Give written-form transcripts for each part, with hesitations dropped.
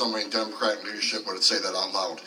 somebody in Democratic leadership would say that out loud.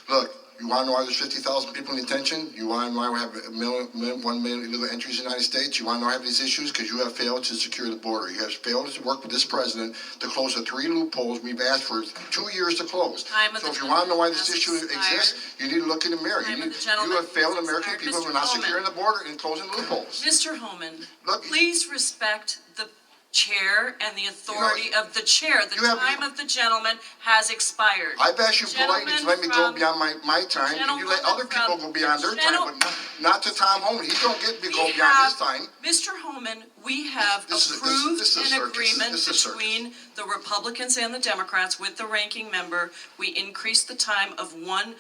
Look, you want to know why there's 50,000 people in detention? You want to know why we have 1 million illegal entries in the United States? You want to know why we have these issues? Because you have failed to secure the border. You have failed to work with this president to close the 3 loopholes we've asked for 2 years to close. So if you want to know why this issue exists, you need to look in the mirror. You have failed American people who are not securing the border and closing loopholes. Mr. Homan, please respect the chair and the authority of the chair. The time of the gentleman has expired. I've asked you politely to let me go beyond my time, and you let other people go beyond their time, but not to Tom Homan. He don't get to go beyond his time. Mr. Homan, we have approved an agreement between the Republicans and the Democrats with the ranking member. We increased the time of one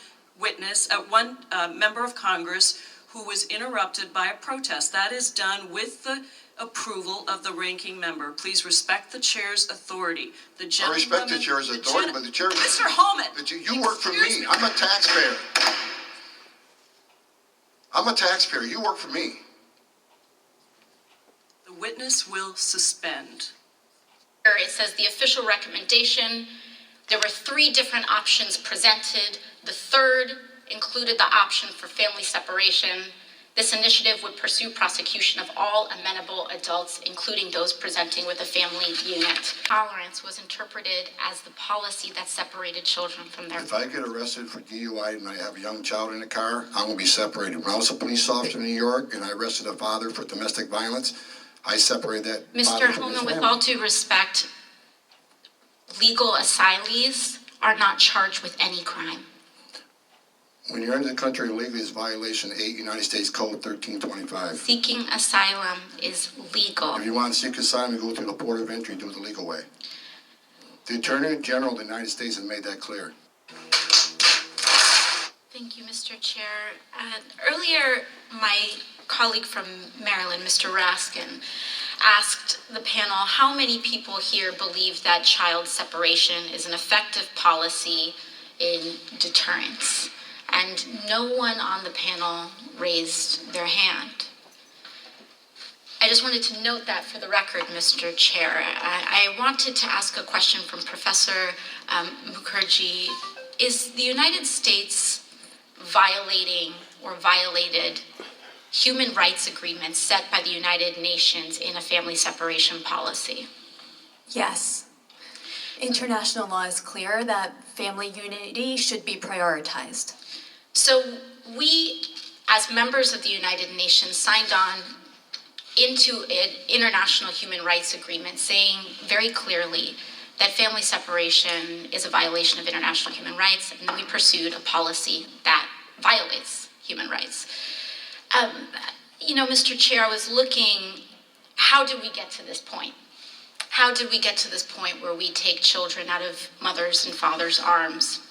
member of Congress who was interrupted by a protest. That is done with the approval of the ranking member. Please respect the chair's authority. I respect the chair's authority, but the chair... Mr. Homan! You work for me. I'm a taxpayer. I'm a taxpayer. You work for me. The witness will suspend. It says the official recommendation. There were 3 different options presented. The third included the option for family separation. This initiative would pursue prosecution of all amenable adults, including those presenting with a family unit. Tolerance was interpreted as the policy that separated children from their... If I get arrested for DUI and I have a young child in the car, I'm going to be separated. When I was a police officer in New York and I arrested a father for domestic violence, I separated that Mr. Homan, with all due respect, legal asylees are not charged with any crime. When you're in the country illegally, it's violation 8 United States Code 1325. Seeking asylum is legal. If you want to seek asylum, you go through the port of entry, do it the legal way. The Attorney General of the United States has made that clear. Thank you, Mr. Chair. Earlier, my colleague from Maryland, Mr. Raskin, asked the panel how many people here believe that child separation is an effective policy in deterrence. And no one on the panel raised their hand. I just wanted to note that for the record, Mr. Chair. I wanted to ask a question from Professor Mukherjee. Is the United States violating or violated human rights agreements set by the United Nations in a family separation policy? Yes. International law is clear that family unity should be prioritized. So we, as members of the United Nations, signed on into an international human rights agreement saying very clearly that family separation is a violation of international human rights, and we pursued a policy that violates human rights. Mr. Chair, I was looking, how did we get to this point? How did we get to this point where we take children out of mothers' and fathers' arms?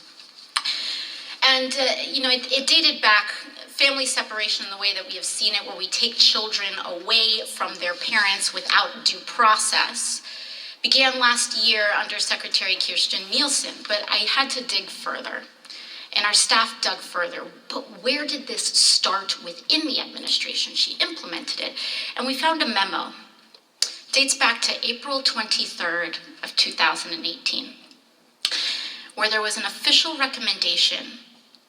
And, it dated back, family separation in the way that we have seen it, where we take children away from their parents without due process, began last year under Secretary Kirstjen Nielsen, but I had to dig further, and our staff dug further. But where did this start within the administration? She implemented it, and we found a memo. Dates back to April 23rd of 2018, where there was an official recommendation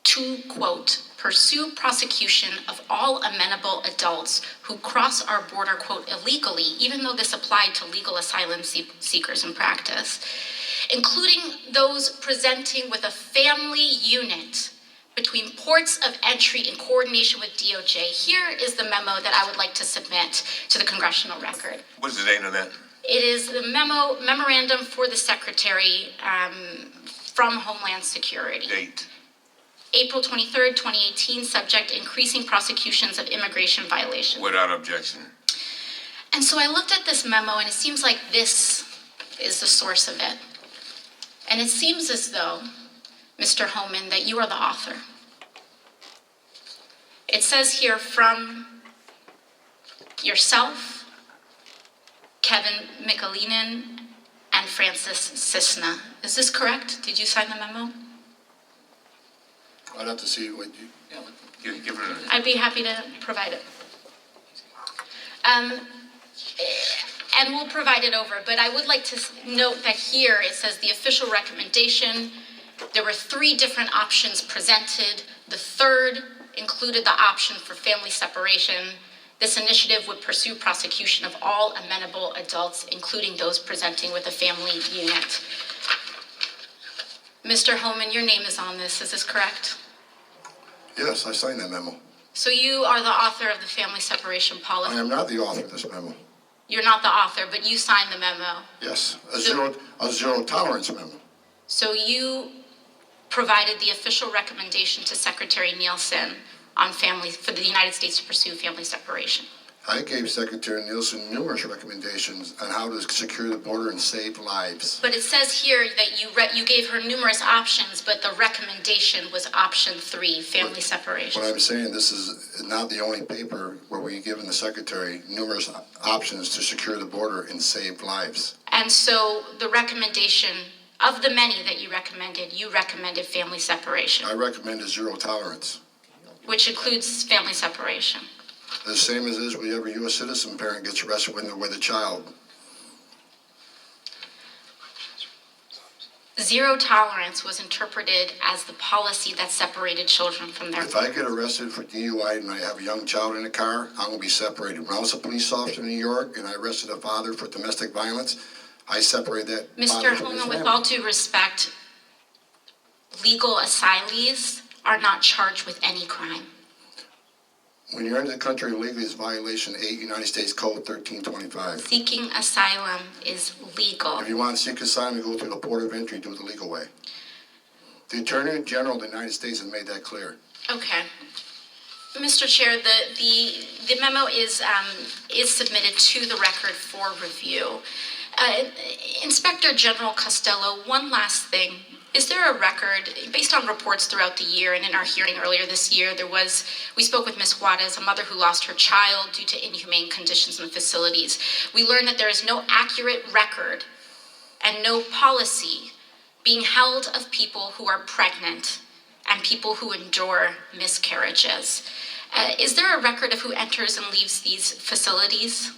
to, quote, pursue prosecution of all amenable adults who cross our border, quote, illegally, even though this applied to legal asylum seekers in practice, including those presenting with a family unit between ports of entry in coordination with DOJ. Here is the memo that I would like to submit to the congressional record. What's the date of that? It is the memorandum for the Secretary from Homeland Security. Date? April 23rd, 2018, subject increasing prosecutions of immigration violations. Without objection. And so I looked at this memo, and it seems like this is the source of it. And it seems as though, Mr. Homan, that you are the author. It says here from yourself, Kevin Michalinen, and Francis Cisna. Is this correct? Did you sign the memo? I'd have to see what you... Yeah, give her I'd be happy to provide it. And we'll provide it over, but I would like to note that here it says the official recommendation. There were 3 different options presented. The third included the option for family separation. This initiative would pursue prosecution of all amenable adults, including those presenting with a family unit. Mr. Holman, your name is on this, is this correct? Yes, I signed that memo. So you are the author of the family separation policy? I am not the author of this memo. You're not the author, but you signed the memo. Yes, a zero tolerance memo. So you provided the official recommendation to Secretary Nielsen on family, for the United States to pursue family separation. I gave Secretary Nielsen numerous recommendations on how to secure the border and save lives. But it says here that you gave her numerous options, but the recommendation was option 3, family separation. What I'm saying, this is not the only paper where we've given the Secretary numerous options to secure the border and save lives. And so the recommendation, of the many that you recommended family separation, I recommend a zero tolerance. which includes family separation. The same as is with every U.S. citizen parent gets arrested when they're with a child. Zero tolerance was interpreted as the policy that separated children from their... If I get arrested for DUI and I have a young child in the car, I'm going to be separated. When I was a police officer in New York and I arrested a father for domestic violence, I separated that Mr. father from his Holman, with family. all due respect, legal asylees are not charged with any crime. When you're into the country illegally, it's violation 8 United States Code 1325. Seeking asylum is legal. If you want to seek asylum, you go through the port of entry, do it the legal way. The Attorney General of the United States has made that clear. Okay. Mr. Chair, the memo is submitted to the record for review. Inspector General Costello, one last thing. Is there a record, based on reports throughout the year and in our hearing earlier this year, we spoke with Ms. Juarez, a mother who lost her child due to inhumane conditions in the facilities. We learned that there is no accurate record and no policy being held of people who are pregnant and people who endure miscarriages. Is there a record of who enters and leaves these facilities?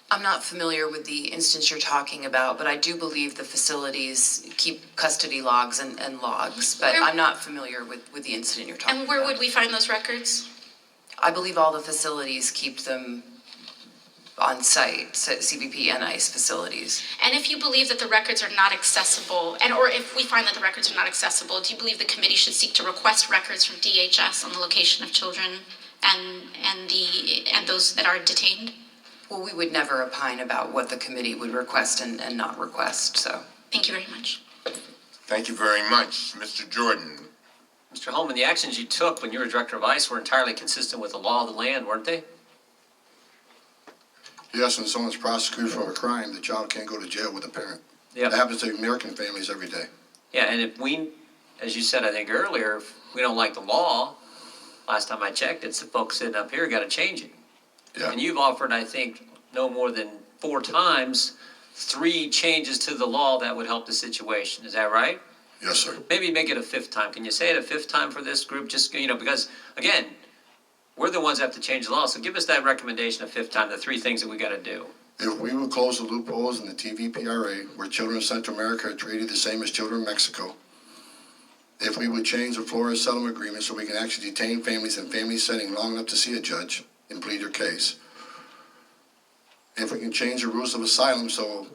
I'm not familiar with the instance you're talking about, but I do believe the facilities keep custody logs and logs, but I'm not familiar with the incident you're talking about. And where would we find those records? I believe all the facilities keep them on site, CBP and ICE facilities. And if you believe that the records are not accessible, or if we find that the records are not accessible, do you believe the committee should seek to request records from DHS on the location of children and those that are detained? Well, we would never opine about what the committee would request and not request, so. Thank you very much. Thank you very much. Mr. Jordan. Mr. Holman, the actions you took when you were director of ICE were entirely consistent with the law of the land, weren't they? Yes, when someone's prosecuted for a crime, the child can't go to jail with a parent. Yeah. That happens to American families every day. Yeah, and if we, as you said, I think earlier, if we don't like the law, last time I checked, it's the folks sitting up here got to change it. Yeah. And you've offered, I think, no more than 4 times, 3 changes to the law that would help the situation. Is that right? Yes, sir. Maybe make it a 5th time. Can you say it a 5th time for this group? Just, because, again, we're the ones that have to change the law. So give us that recommendation a 5th time, the 3 things that we got to do. If we would close the loopholes in the TVPRA, where children in Central America are treated the same as children in Mexico, if we would change the Florida settlement agreement so we can actually detain families in family setting long enough to see a judge and plead their case, if we can change the rules of asylum so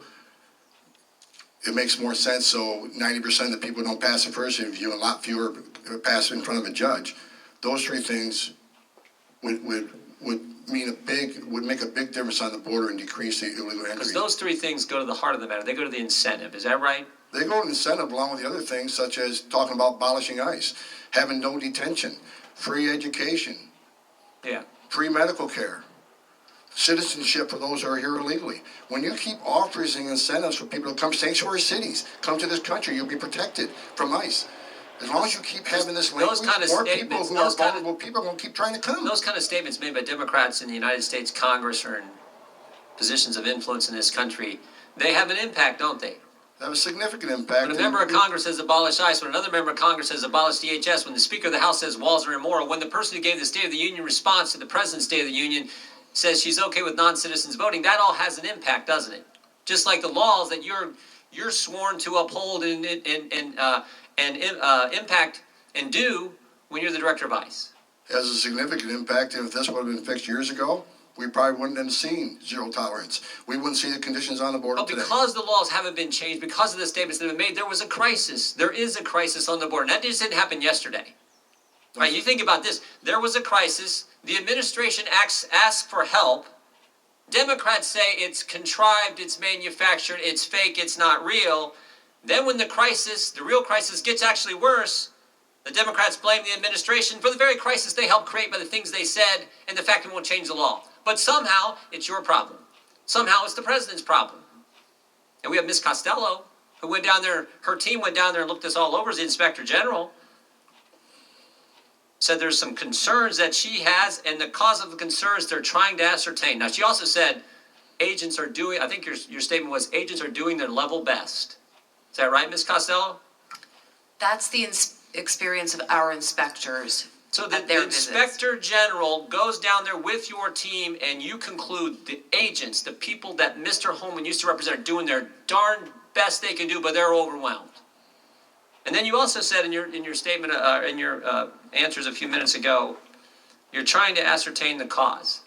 it makes more sense so 90% of the people don't pass the first interview and a lot fewer pass in front of a judge, those 3 things would make a big difference on the border and decrease the illegal entry. Because those 3 things go to the heart of the matter. They go to the incentive. Is that right? They go to incentive along with the other things, such as talking about abolishing ICE, having no detention, free education, Yeah. free medical care, citizenship for those who are here illegally. When you keep offering incentives for people to come, sanctuary cities, come to this country, you'll be protected from ICE. As long as you keep having this language, kind of more people statements, who are those kind of- vulnerable people are going to keep trying to come. Those kind of statements made by Democrats in the United States Congress or in positions of influence in this country, they have an impact, don't they? They have a significant impact. When a member of Congress says abolish ICE, when another member of Congress says abolish DHS, when the Speaker of the House says walls are immoral, when the person who gave the State of the Union response to the President's State of the Union says she's okay with non-citizens voting, that all has an impact, doesn't it? Just like the laws that you're sworn to uphold and impact and do when you're the director of ICE. Has a significant impact, and if this would have been fixed years ago, we probably wouldn't have seen zero tolerance. We wouldn't see the conditions on the border But today. because the laws haven't been changed, because of the statements that have been made, there was a crisis. There is a crisis on the border. And that just didn't happen yesterday. Right? You think about this. There was a crisis. The administration asks for help. Democrats say it's contrived, it's manufactured, it's fake, it's not real. Then when the real crisis gets actually worse, the Democrats blame the administration for the very crisis they helped create by the things they said and the fact it won't change the law. But somehow, it's your problem. Somehow, it's the president's problem. And we have Ms. Costello, who went down there, her team went down there and looked this all over as the Inspector General. Said there's some concerns that she has, and the cause of the concerns they're trying to ascertain. Now, she also said agents are doing, I think your statement was, agents are doing their level best. Is that right, Ms. Costello? That's the experience of our inspectors. So at the their visits. Inspector General goes down there with your team, and you conclude the agents, the people that Mr. Holman used to represent, are doing their darn best they can do, but they're overwhelmed. And then you also said in your statement, in your answers a few minutes ago, you're trying to ascertain the cause.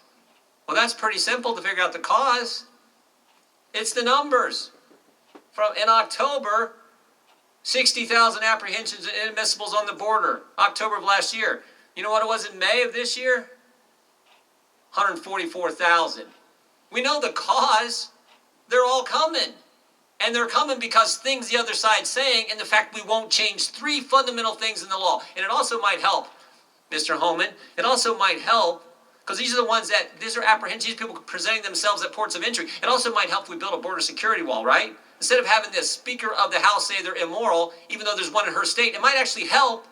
Well, that's pretty simple to figure out the cause. It's the numbers. In October, 60,000 apprehensions and inadmissibles on the border, October of last year. You know what it was in May of this year? 144,000. We know the cause. They're all coming. And they're coming because things the other side's saying, and the fact we won't change 3 fundamental things in the law. And it also might help, Mr. Holman, it also might help, because these are the ones these are apprehensions, people presenting themselves at ports of entry. It also might help if we build a border security wall, right? Instead of having the Speaker of the House say they're immoral, even though there's one in her state, it might actually help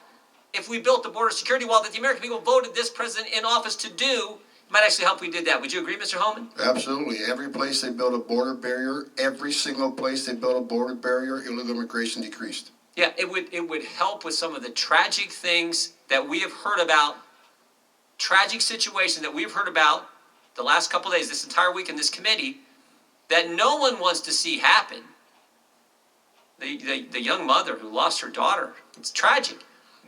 if we built the border security wall that the American people voted this president in office to do. It might actually help if we did that. Would you agree, Mr. Holman? Absolutely. Every place they built a border barrier, every single place they built a border barrier, illegal immigration decreased. Yeah, it would help with some of the tragic things that we have heard about, tragic situations that we've heard about the last couple of days, this entire week in this committee, that no one wants to see happen. The young mother who lost her daughter, it's tragic.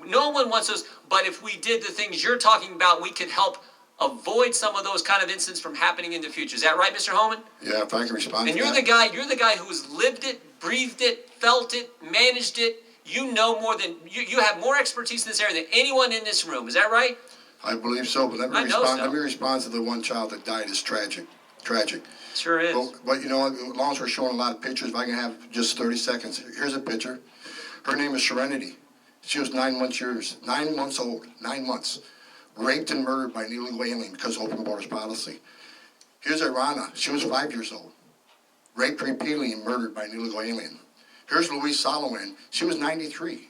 No one wants those, but if we did the things you're talking about, we could help avoid some of those kind of incidents from happening in the future. Is that right, Mr. Holman? Yeah, if I can respond And to you're that. the guy who has lived it, breathed it, felt it, managed it. You know more than, you have more expertise in this area than anyone in this room. Is that right? I believe so, but let me I know so. Let me respond to the one child that died. It's tragic. Tragic. Sure is. But you know, as long as we're showing a lot of pictures, if I can have just 30 seconds. Here's a picture. Her name is Serenity. She was 9 months old, 9 months. Raped and murdered by an illegal alien because of open borders policy. Here's Irana. She was 5 years old. Raped repeatedly and murdered by an illegal alien. Here's Louise Solomon. She was 93.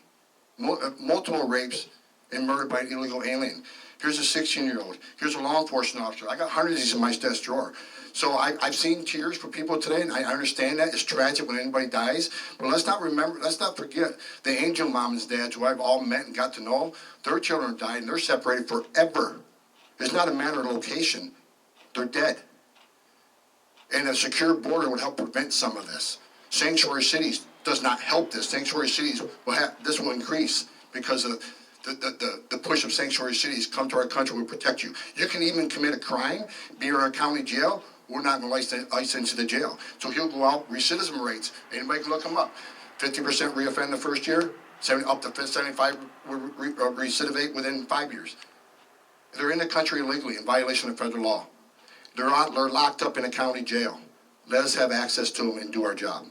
Multiple rapes and murdered by an illegal alien. Here's a 16-year-old. Here's a law enforcement officer. I got hundreds of these in my desk drawer. So I've seen tears for people today, and I understand that. It's tragic when anybody dies. But let's not forget the angel moms and dads who I've all met and got to know. Their children died, and they're separated forever. It's not a matter of location. They're dead. And a secure border would help prevent some of this. Sanctuary cities does not help this. Sanctuary cities this will increase because of the push of sanctuary cities. Come to our country, we'll protect you. You can even commit a crime, be in our county jail. We're not going to license to the jail. So he'll go out, recidivism rates. Anybody can look him up. 50% reoffend the first year, up to 75 recidivate within 5 years. They're in the country illegally in violation of federal law. They're locked up in a county jail. Let us have access to them and do our job.